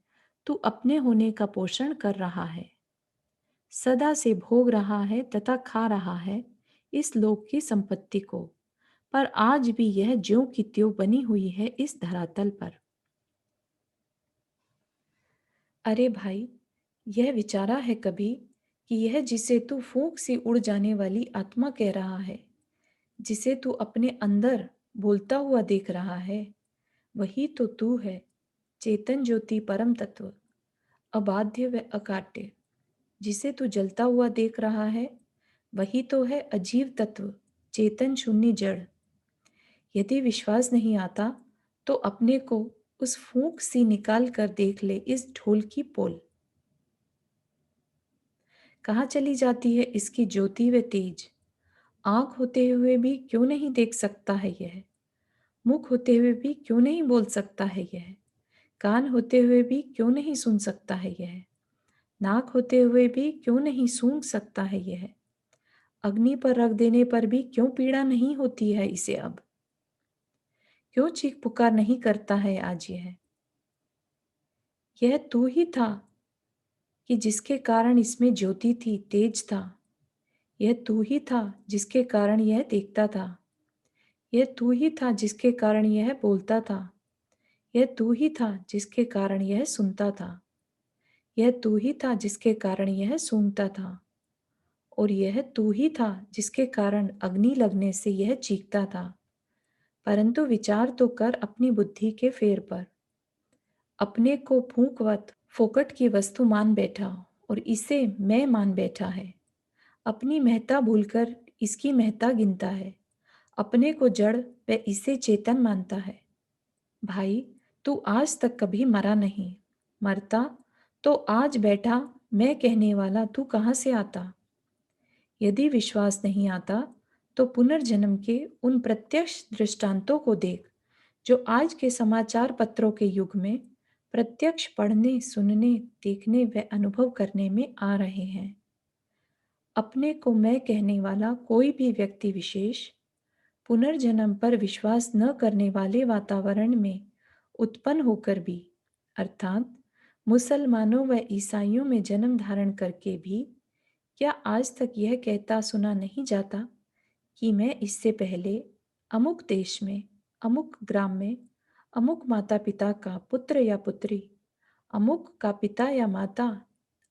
तू अपने होने का पोषण कर रहा है। सदा से भोग रहा है तथा खा रहा है इस लोक की संपत्ति को, पर आज भी यह ज्यों की त्यों बनी हुई है इस धरातल पर। अरे भाई, यह विचारा है कभी कि यह जिसे तू फूंक सी उड़ जाने वाली आत्मा कह रहा है, जिसे तू अपने अंदर बोलता हुआ देख रहा है, वही तो तू है, चेतन ज्योति परम तत्व, अबाध्य व अकाट्य। जिसे तू जलता हुआ देख रहा है, वही तो है अजीव तत्व, चेतन शून्य जड़। यदि विश्वास नहीं आता तो अपने को उस फूंक सी निकाल कर देख ले इस ढोल की पोल। कहाँ चली जाती है इसकी ज्योति व तेज? आंख होते हुए भी क्यों नहीं देख सकता है यह? मुख होते हुए भी क्यों नहीं बोल सकता है यह? कान होते हुए भी क्यों नहीं सुन सकता है यह? नाक होते हुए भी क्यों नहीं सूंघ सकता है यह? अग्नि पर रख देने पर भी क्यों पीड़ा नहीं होती है इसे अब? क्यों चीख पुकार नहीं करता है आज यह तू ही था कि जिसके कारण इसमें ज्योति थी, तेज था। यह तू ही था जिसके कारण यह देखता था। यह तू ही था जिसके कारण यह बोलता था। यह तू ही था जिसके कारण यह सुनता था। यह तू ही था जिसके कारण यह सूंघता था। और यह तू ही था जिसके कारण अग्नि लगने से यह चीखता था। परंतु विचार तो कर अपनी बुद्धि के फेर पर। अपने को फूंकवत फोकट की वस्तु मान बैठा और इसे मैं मान बैठा है। अपनी महत्ता भूलकर इसकी महत्ता गिनता है। अपने को जड़ व इसे चेतन मानता है। भाई, तू आज तक कभी मरा नहीं। मरता तो आज बैठा मैं कहने वाला तू कहाँ से आता? यदि विश्वास नहीं आता तो पुनर्जन्म के उन प्रत्यक्ष दृष्टांतों को देख, जो आज के समाचार पत्रों के युग में प्रत्यक्ष पढ़ने, सुनने, देखने व अनुभव करने में आ रहे हैं। अपने को मैं कहने वाला कोई भी व्यक्ति विशेष पुनर्जन्म पर विश्वास न करने वाले वातावरण में उत्पन्न होकर भी, अर्थात मुसलमानों व ईसाइयों में जन्म धारण करके भी, क्या आज तक यह कहता सुना नहीं जाता कि मैं इससे पहले अमुक देश में, अमुक ग्राम में, अमुक माता पिता का पुत्र या पुत्री, अमुक का पिता या माता,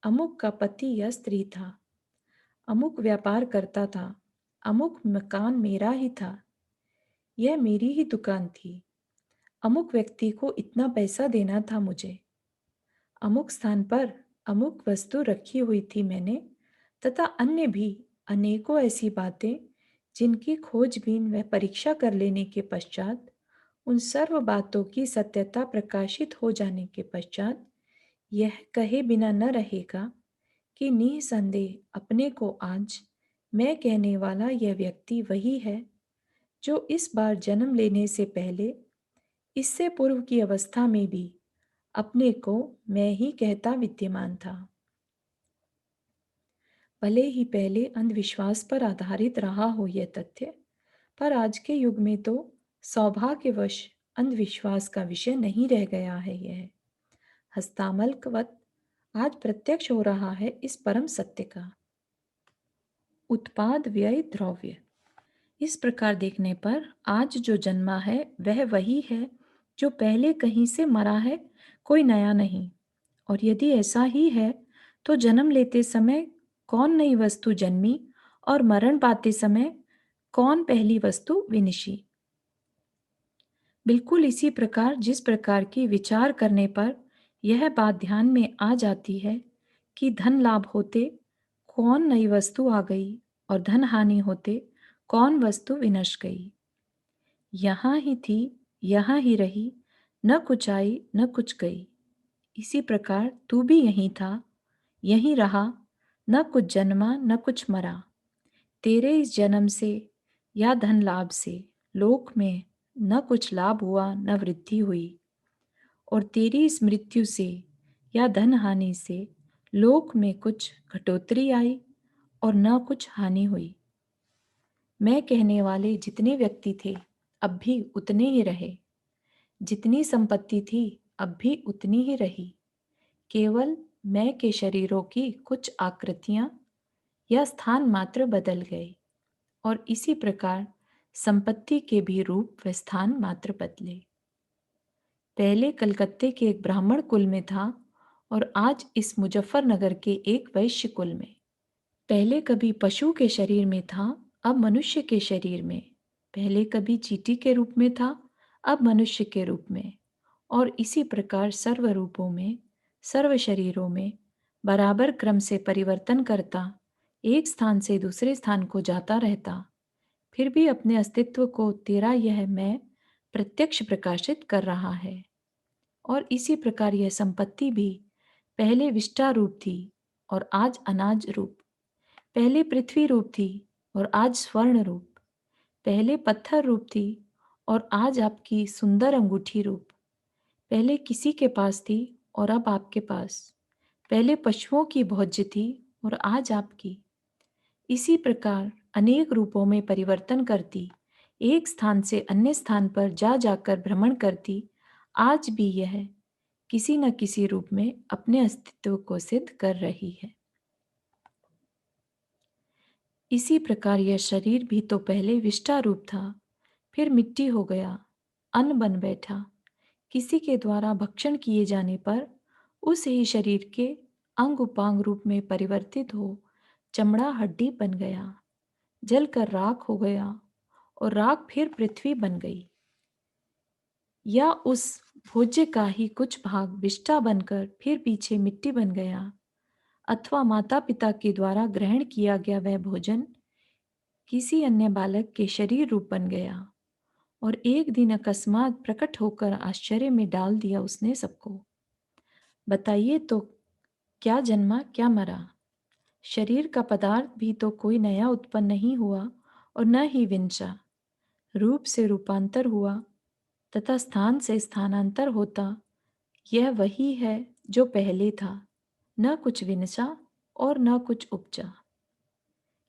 अमुक का पति या स्त्री था, अमुक व्यापार करता था, अमुक मकान मेरा ही था, यह मेरी ही दुकान थी, अमुक व्यक्ति को इतना पैसा देना था मुझे, अमुक स्थान पर अमुक वस्तु रखी हुई थी मैंने, तथा अन्य भी अनेकों ऐसी बातें जिनकी खोजबीन व परीक्षा कर लेने के पश्चात, उन सर्व बातों की सत्यता प्रकाशित हो जाने के पश्चात यह कहे बिना न रहेगा कि निसंदेह अपने को आज मैं कहने वाला यह व्यक्ति वही है जो इस बार जन्म लेने से पहले, इससे पूर्व की अवस्था में भी अपने को मैं ही कहता विद्यमान था। भले ही पहले अंधविश्वास पर आधारित रहा हो यह तथ्य, पर आज के युग में तो सौभाग्यवश अंधविश्वास का विषय नहीं रह गया है। यह हस्तामलकवत आज प्रत्यक्ष हो रहा है इस परम सत्य का। उत्पाद व्यय द्रव्य। इस प्रकार देखने पर आज जो जन्मा है वह वही है जो पहले कहीं से मरा है, कोई नया नहीं। और यदि ऐसा ही है तो जन्म लेते समय कौन नई वस्तु जन्मी और मरण पाते समय कौन पहली वस्तु विनिशी। बिल्कुल इसी प्रकार जिस प्रकार की विचार करने पर यह बात ध्यान में आ जाती है कि धन लाभ होते कौन नई वस्तु आ गई और धन हानि होते कौन वस्तु विनष्ट गई। यहाँ ही थी, यहाँ ही रही, न कुछ आई न कुछ गई। इसी प्रकार तू भी यहीं था, यहीं रहा, न कुछ जन्मा न कुछ मरा। तेरे इस जन्म से या धन लाभ से लोक में न कुछ लाभ हुआ न वृद्धि हुई, और तेरी इस मृत्यु से या धन हानि से लोक में कुछ घटोतरी आई और न कुछ हानि हुई। मैं कहने वाले जितने व्यक्ति थे अब भी उतने ही रहे, जितनी संपत्ति थी अब भी उतनी ही रही। केवल मैं के शरीरों की कुछ आकृतियां या स्थान मात्र बदल गए, और इसी प्रकार संपत्ति के भी रूप व स्थान मात्र बदले। पहले कलकत्ते के एक ब्राह्मण कुल में था और आज इस मुजफ्फरनगर के एक वैश्य कुल में। पहले कभी पशु के शरीर में था, अब मनुष्य के शरीर में। पहले कभी चींटी के रूप में था, अब मनुष्य के रूप में। और इसी प्रकार सर्व रूपों में, सर्व शरीरों में बराबर क्रम से परिवर्तन करता, एक स्थान से दूसरे स्थान को जाता रहता, फिर भी अपने अस्तित्व को तेरा यह मैं प्रत्यक्ष प्रकाशित कर रहा है। और इसी प्रकार यह संपत्ति भी पहले विष्टा रूप थी और आज अनाज रूप, पहले पृथ्वी रूप थी और आज स्वर्ण रूप, पहले पत्थर रूप थी और आज आपकी सुंदर अंगूठी रूप, पहले किसी के पास थी और अब आपके पास, पहले पशुओं की भोज्य थी और आज आपकी। इसी प्रकार अनेक रूपों में परिवर्तन करती, एक स्थान से अन्य स्थान पर जा जाकर भ्रमण करती, आज भी यह किसी न किसी रूप में अपने अस्तित्व को सिद्ध कर रही है। इसी प्रकार यह शरीर भी तो पहले विष्टा रूप था, फिर मिट्टी हो गया, अन्न बन बैठा, किसी के द्वारा भक्षण किए जाने पर उस ही शरीर के अंग उपांग रूप में परिवर्तित हो चमड़ा हड्डी बन गया, जलकर राख हो गया और राख फिर पृथ्वी बन गई। या उस भोज्य का ही कुछ भाग विष्ठा बनकर फिर पीछे मिट्टी बन गया, अथवा माता पिता के द्वारा ग्रहण किया गया वह भोजन किसी अन्य बालक के शरीर रूप बन गया, और एक दिन अकस्मात प्रकट होकर आश्चर्य में डाल दिया उसने सबको। बताइए तो, क्या जन्मा क्या मरा? शरीर का पदार्थ भी तो कोई नया उत्पन्न नहीं हुआ और न ही विंचा। रूप से रूपांतर हुआ तथा स्थान से स्थानांतर होता, यह वही है जो पहले था, न कुछ विनसा और न कुछ उपजा।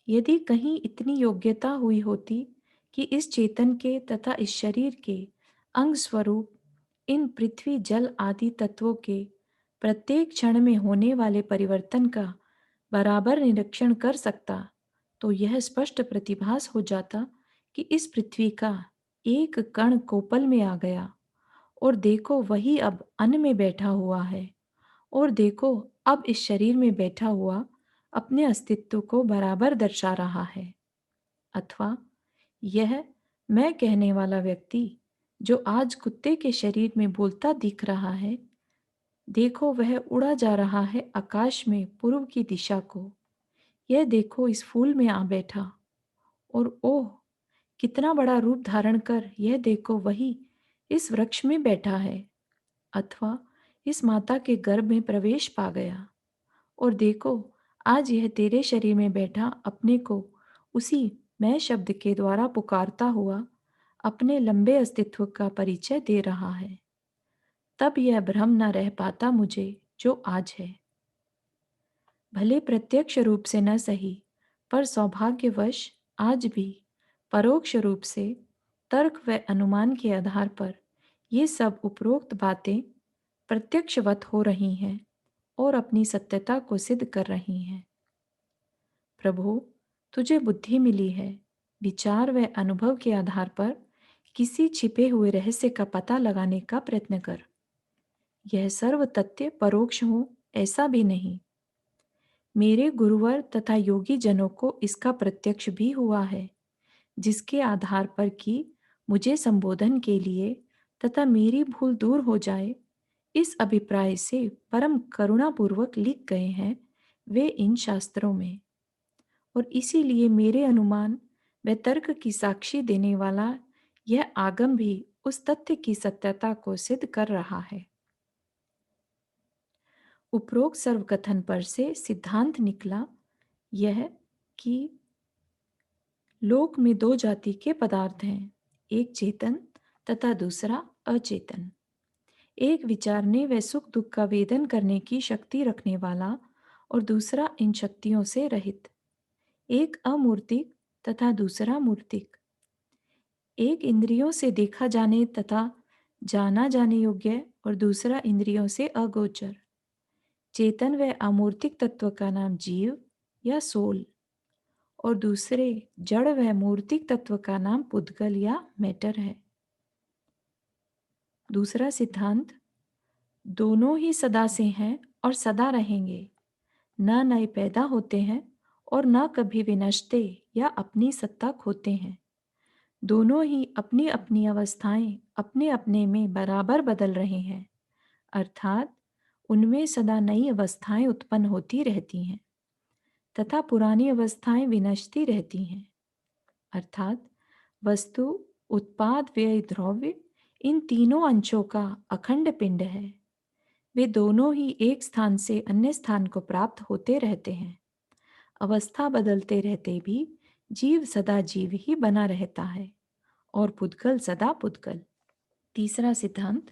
यदि कहीं इतनी योग्यता हुई होती कि इस चेतन के तथा इस शरीर के अंग स्वरूप इन पृथ्वी जल आदि तत्वों के प्रत्येक क्षण में होने वाले परिवर्तन का बराबर निरीक्षण कर सकता, तो यह स्पष्ट प्रतिभास हो जाता कि इस पृथ्वी का एक कण कोपल में आ गया, और देखो वही अब अन्न में बैठा हुआ है, और देखो अब इस शरीर में बैठा हुआ अपने अस्तित्व को बराबर दर्शा रहा है। अथवा यह मैं कहने वाला व्यक्ति जो आज कुत्ते के शरीर में बोलता दिख रहा है, देखो वह उड़ा जा रहा है आकाश में पूर्व की दिशा को। यह देखो इस फूल में आ बैठा, और ओह कितना बड़ा रूप धारण कर यह देखो वही इस वृक्ष में बैठा है, अथवा इस माता के गर्भ में प्रवेश पा गया। और देखो आज यह तेरे शरीर में बैठा अपने को उसी मैं शब्द के द्वारा पुकारता हुआ अपने लंबे अस्तित्व का परिचय दे रहा है। तब यह भ्रम न रह पाता मुझे जो आज है। भले प्रत्यक्ष रूप से न सही, पर सौभाग्यवश आज भी परोक्ष रूप से तर्क व अनुमान के आधार पर ये सब उपरोक्त बातें प्रत्यक्षवत हो रही हैं और अपनी सत्यता को सिद्ध कर रही हैं। प्रभु, तुझे बुद्धि मिली है। विचार व अनुभव के आधार पर किसी छिपे हुए रहस्य का पता लगाने का प्रयत्न कर। यह सर्व तथ्य परोक्ष हो ऐसा भी नहीं। मेरे गुरुवर तथा योगी जनों को इसका प्रत्यक्ष भी हुआ है, जिसके आधार पर कि मुझे संबोधन के लिए तथा मेरी भूल दूर हो जाए, इस अभिप्राय से परम करुणापूर्वक लिख गए हैं वे इन शास्त्रों में। और इसीलिए मेरे अनुमान व तर्क की साक्षी देने वाला यह आगम भी उस तथ्य की सत्यता को सिद्ध कर रहा है। उपरोक्त सर्वकथन पर से सिद्धांत निकला यह कि लोक में दो जाति के पदार्थ हैं, एक चेतन तथा दूसरा अचेतन। एक विचारने व सुख दुख का वेदन करने की शक्ति रखने वाला और दूसरा इन शक्तियों से रहित। एक अमूर्तिक तथा दूसरा मूर्तिक। एक इंद्रियों से देखा जाने तथा जाना जाने योग्य और दूसरा इंद्रियों से अगोचर। चेतन व अमूर्तिक तत्व का नाम जीव या सोल और दूसरे जड़ व मूर्तिक तत्व का नाम पुद्गल या मैटर है। दूसरा सिद्धांत, दोनों ही सदा से हैं और सदा रहेंगे, न नए पैदा होते हैं और न कभी विनष्टे या अपनी सत्ता खोते हैं। दोनों ही अपनी अपनी अवस्थाएं अपने अपने में बराबर बदल रहे हैं, अर्थात उनमें सदा नई अवस्थाएं उत्पन्न होती रहती हैं तथा पुरानी अवस्थाएं विनष्टी रहती हैं, अर्थात वस्तु, उत्पाद, व्यय, द्रव्य इन तीनों अंशों का अखंड पिंड है। वे दोनों ही एक स्थान से अन्य स्थान को प्राप्त होते रहते हैं। अवस्था बदलते रहते भी जीव सदा जीव ही बना रहता है और पुद्गल सदा पुद्गल। तीसरा सिद्धांत,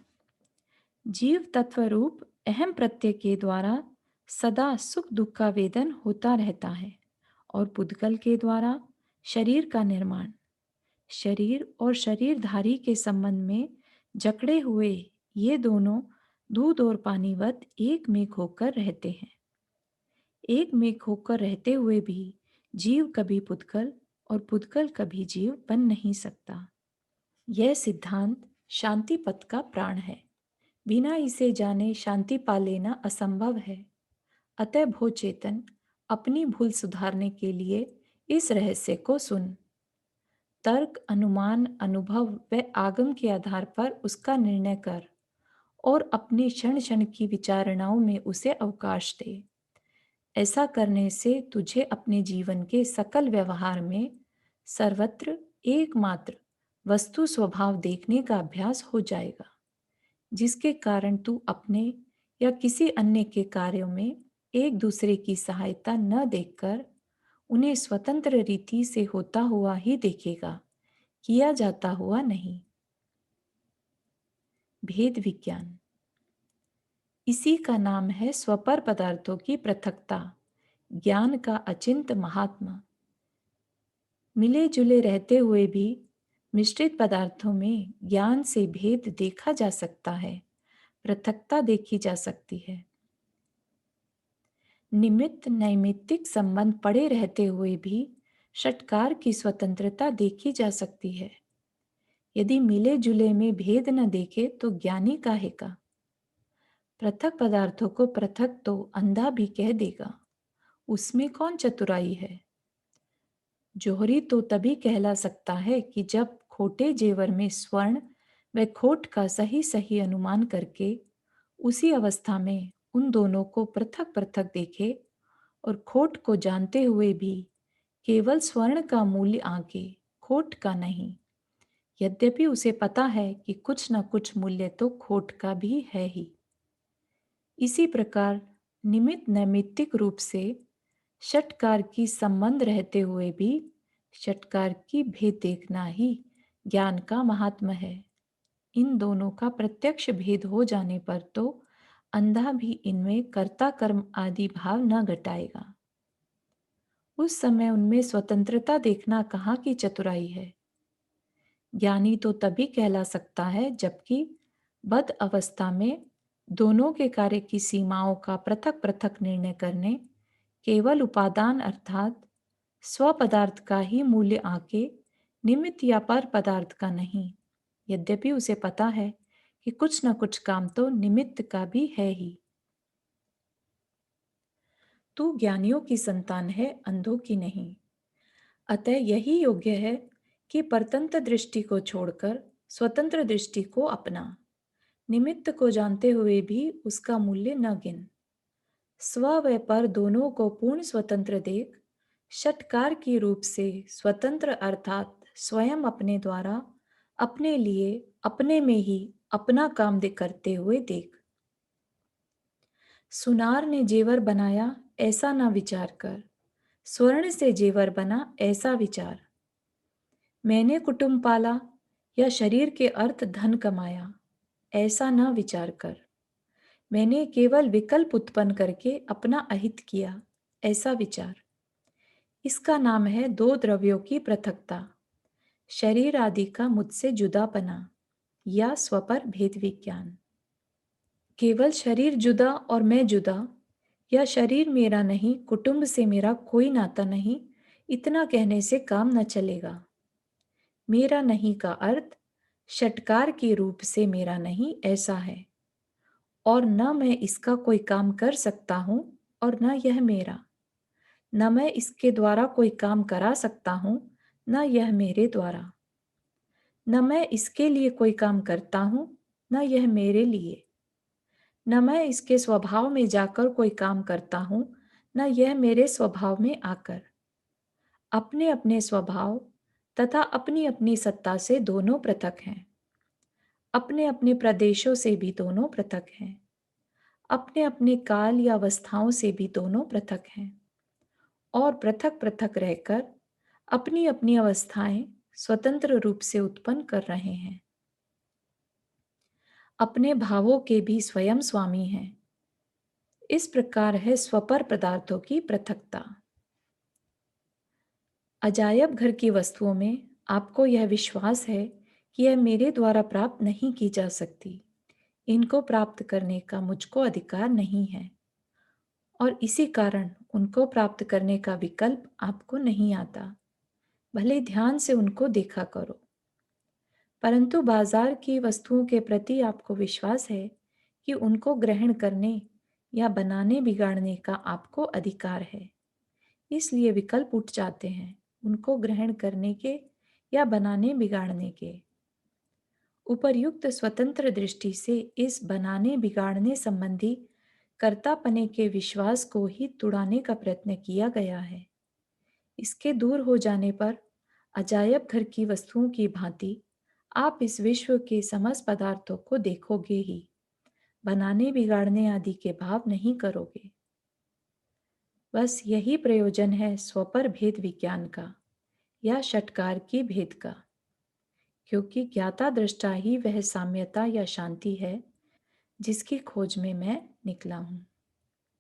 जीव तत्व रूप अहम प्रत्यय के द्वारा सदा सुख दुख का वेदन होता रहता है और पुद्गल के द्वारा शरीर का निर्माण। शरीर और शरीरधारी के संबंध में जकड़े हुए ये दोनों दूध और पानीवत एक मेघ होकर रहते हैं। एक मेघ होकर रहते हुए भी जीव कभी पुद्गल और पुद्गल कभी जीव बन नहीं सकता। यह सिद्धांत शांति पथ का प्राण है। बिना इसे जाने शांति पा लेना असंभव है। अतः भो चेतन, अपनी भूल सुधारने के लिए इस रहस्य को सुन। तर्क, अनुमान, अनुभव व आगम के आधार पर उसका निर्णय कर और अपनी क्षण क्षण की विचारणाओं में उसे अवकाश दे। ऐसा करने से तुझे अपने जीवन के सकल व्यवहार में सर्वत्र एकमात्र वस्तु स्वभाव देखने का अभ्यास हो जाएगा, जिसके कारण तू अपने या किसी अन्य के कार्यों में एक दूसरे की सहायता न देखकर उन्हें स्वतंत्र रीति से होता हुआ ही देखेगा, किया जाता हुआ नहीं। भेद विज्ञान, इसी का नाम है स्वपर पदार्थों की पृथकता, ज्ञान का अचिंत महात्मा। मिले जुले रहते हुए भी मिश्रित पदार्थों में ज्ञान से भेद देखा जा सकता है, पृथकता देखी जा सकती है। निमित्त नैमित्तिक संबंध पड़े रहते हुए भी षटकार की स्वतंत्रता देखी जा सकती है। यदि मिले जुले में भेद न देखे तो ज्ञानी काहे का। पृथक पदार्थों को पृथक तो अंधा भी कह देगा, उसमें कौन चतुराई है। जोहरी तो तभी कहला सकता है कि जब खोटे जेवर में स्वर्ण व खोट का सही सही अनुमान करके उसी अवस्था में उन दोनों को पृथक पृथक देखे और खोट को जानते हुए भी केवल स्वर्ण का मूल्य आंके, खोट का नहीं, यद्यपि उसे पता है कि कुछ न कुछ मूल्य तो खोट का भी है ही। इसी प्रकार निमित्त नैमित्तिक रूप से षटकार की संबंध रहते हुए भी षटकार की भेद देखना ही ज्ञान का महात्म है। इन दोनों का प्रत्यक्ष भेद हो जाने पर तो अंधा भी इनमें कर्ता कर्म आदि भाव न घटाएगा। उस समय उनमें स्वतंत्रता देखना कहाँ की चतुराई है। ज्ञानी तो तभी कहला सकता है जबकि बद्ध अवस्था में दोनों के कार्य की सीमाओं का पृथक पृथक निर्णय करने केवल उपादान अर्थात स्व पदार्थ का ही मूल्य आके निमित्त या पर पदार्थ का नहीं। यद्यपि उसे पता है कि कुछ न कुछ काम तो निमित्त का भी है ही। तू ज्ञानियों की संतान है, अंधों की नहीं। अतः यही योग्य है कि परतंत्र दृष्टि को छोड़कर स्वतंत्र दृष्टि को अपना। निमित्त को जानते हुए भी उसका मूल्य न गिन। स्व व पर दोनों को पूर्ण स्वतंत्र देख, षटकार की रूप से स्वतंत्र अर्थात स्वयं अपने द्वारा, अपने लिए, अपने में ही अपना काम करते हुए देख। सुनार ने जेवर बनाया ऐसा ना विचार कर, स्वर्ण से जेवर बना ऐसा विचार। मैंने कुटुंब पाला या शरीर के अर्थ धन कमाया, ऐसा ना विचार कर। मैंने केवल विकल्प उत्पन्न करके अपना अहित किया, ऐसा विचार। इसका नाम है दो द्रव्यों की पृथकता, शरीर आदि का मुझसे जुदापना या स्वपर भेद विज्ञान। केवल शरीर जुदा और मैं जुदा, या शरीर मेरा नहीं, कुटुंब से मेरा कोई नाता नहीं, इतना कहने से काम न चलेगा। मेरा नहीं का अर्थ षटकार के रूप से मेरा नहीं ऐसा है, और न मैं इसका कोई काम कर सकता हूं और न यह मेरा। न मैं इसके द्वारा कोई काम करा सकता हूं, न यह मेरे द्वारा। न मैं इसके लिए कोई काम करता हूं, न यह मेरे लिए। न मैं इसके स्वभाव में जाकर कोई काम करता हूं, न यह मेरे स्वभाव में आकर। अपने अपने स्वभाव तथा अपनी अपनी सत्ता से दोनों पृथक हैं। अपने अपने प्रदेशों से भी दोनों पृथक हैं। अपने अपने काल या अवस्थाओं से भी दोनों पृथक हैं, और पृथक पृथक रहकर अपनी अपनी अवस्थाएं स्वतंत्र रूप से उत्पन्न कर रहे हैं। अपने भावों के भी स्वयं स्वामी हैं। इस प्रकार है स्वपर पदार्थों की पृथकता। अजायब घर की वस्तुओं में आपको यह विश्वास है कि यह मेरे द्वारा प्राप्त नहीं की जा सकती, इनको प्राप्त करने का मुझको अधिकार नहीं है, और इसी कारण उनको प्राप्त करने का विकल्प आपको नहीं आता, भले ध्यान से उनको देखा करो। परंतु बाजार की वस्तुओं के प्रति आपको विश्वास है कि उनको ग्रहण करने या बनाने बिगाड़ने का आपको अधिकार है, इसलिए विकल्प उठ जाते हैं उनको ग्रहण करने के या बनाने बिगाड़ने के। उपर्युक्त स्वतंत्र दृष्टि से इस बनाने बिगाड़ने संबंधी कर्तापने के विश्वास को ही तुड़ाने का प्रयत्न किया गया है। इसके दूर हो जाने पर अजायब घर की वस्तुओं की भांति आप इस विश्व के समस्त पदार्थों को देखोगे ही, बनाने बिगाड़ने आदि के भाव नहीं करोगे। बस यही प्रयोजन है स्वपर भेद विज्ञान का या षटकार की भेद का, क्योंकि ज्ञाता दृष्टा ही वह साम्यता या शांति है जिसकी खोज में मैं निकला हूं।